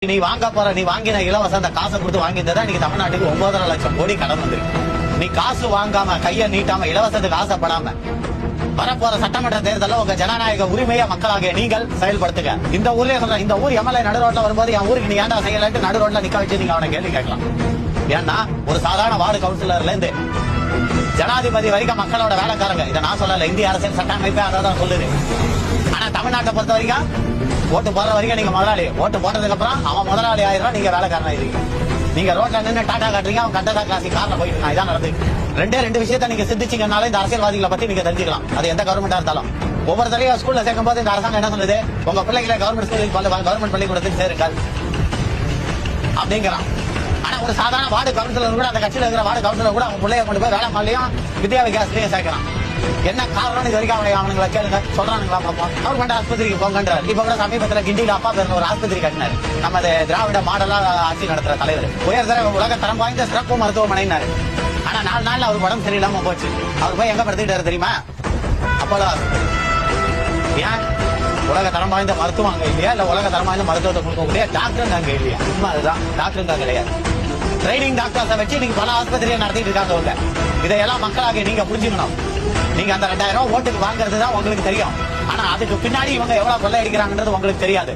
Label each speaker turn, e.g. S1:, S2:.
S1: நீ வாங்கின இலவச அந்த காசை கொடுத்து வாங்கியிருந்தா இன்னைக்கு தமிழ்நாட்டுக்கு 9.5 லட்சம் கோடி கடன் வந்திருக்கு. நீ காசு வாங்காம கையை நீட்டாம இலவசத்துக்கு ஆசைப்படாம வரப்போற சட்டமன்ற தேர்தலில் உங்க ஜனநாயக உரிமையை மக்களாக நீங்கள் செயல்படுத்துங்க. இந்த ஊர்லயே சொல்ற இந்த ஊர் எம்எல்ஏ நடு ரோட்ல வரும்போது என் ஊருக்கு நீ ஏன்டா செய்யலன்ட்டு நடு ரோட்ல நிக்க வச்சு நீங்க அவனை கேள்வி கேட்கலாம். ஏன்னா ஒரு சாதாரண வார்டு கவுன்சிலர்ல இருந்து ஜனாதிபதி வரைக்கும் மக்களோட வேலைக்காரங்க. இதை நான் சொல்லல, இந்திய அரசியல் சட்ட அமைப்பே அதான் சொல்லுது. ஆனா தமிழ்நாட்டை பொறுத்த வரைக்கும் ஓட்டு போடுற வரைக்கும் நீங்க முதலாளி, ஓட்டு போட்டதுக்கு அப்புறம் அவன் முதலாளி ஆயிரம், நீங்க வேலைக்காரன் ஆயிருக்கீங்க. நீங்க ரோட்ல நின்று டாடா காட்டுறீங்க, அவன் கண்டதா கிளாசி கார்ல போயிட்டு நான் இதான் நடந்து. ரெண்டு விஷயத்த நீங்க சிந்திச்சீங்கனால இந்த அரசியல்வாதிகளை பத்தி நீங்க தெரிஞ்சுக்கலாம். அது எந்த கவர்மெண்டா இருந்தாலும் ஒவ்வொரு தடையும் ஸ்கூல்ல சேர்க்கும் போது இந்த அரசாங்கம் என்ன சொல்லுது, உங்க பிள்ளைகளை கவர்மெண்ட் ஸ்கூலுக்கு கவர்மெண்ட் பள்ளிக்கூடத்துக்கு சேருங்கள் அப்படிங்கிறான். ஆனா ஒரு சாதாரண வார்டு கவுன்சிலர் கூட அந்த கட்சியில இருக்கிற வார்டு கவுன்சிலர் கூட அவங்க பிள்ளைய கொண்டு போய் வேலை மாலையும் வித்யா விகாசத்தையும் சேர்க்கிறான். என்ன காரணம் இது வரைக்கும் அவனுங்களை கேளுங்க, சொல்றானுங்களா பார்ப்போம். கவர்மெண்ட் ஆஸ்பத்திரிக்கு போங்கன்றார். இப்ப கூட சமீபத்தில் கிண்டியில அப்பா பேர் ஒரு ஆஸ்பத்திரி கட்டினார். நம்ம திராவிட மாடலா ஆட்சி நடத்துற தலைவர் உயர்தர உலக தரம் வாய்ந்த சிறப்பு மருத்துவமனைனாரு. ஆனா 4 நாள்ல அவருக்கு உடம்பு சரியில்லாம போச்சு. அவர் போய் எங்க படுத்துக்கிட்டாரு தெரியுமா? அப்போலோ. ஏன் உலக தரம் வாய்ந்த மருத்துவம் அங்க இல்லையா, இல்ல உலக தரம் வாய்ந்த மருத்துவத்தை கொடுக்கக்கூடிய டாக்டர் அங்க இல்லையா? உண்மை அதுதான், டாக்டருங்க கிடையாது. ட்ரைனிங் டாக்டர்ஸை வச்சு இன்னைக்கு பல ஆஸ்பத்திரியை நடத்திட்டு இருக்காங்க. இதையெல்லாம் மக்களாக நீங்க புரிஞ்சுக்கணும். நீங்க அந்த 2000 ரூபாய் ஓட்டுக்கு வாங்குறது தான் உங்களுக்கு தெரியும். ஆனா அதுக்கு பின்னாடி இவங்க எவ்வளவு கொள்ளையடிக்கிறாங்கன்றது உங்களுக்கு தெரியாது.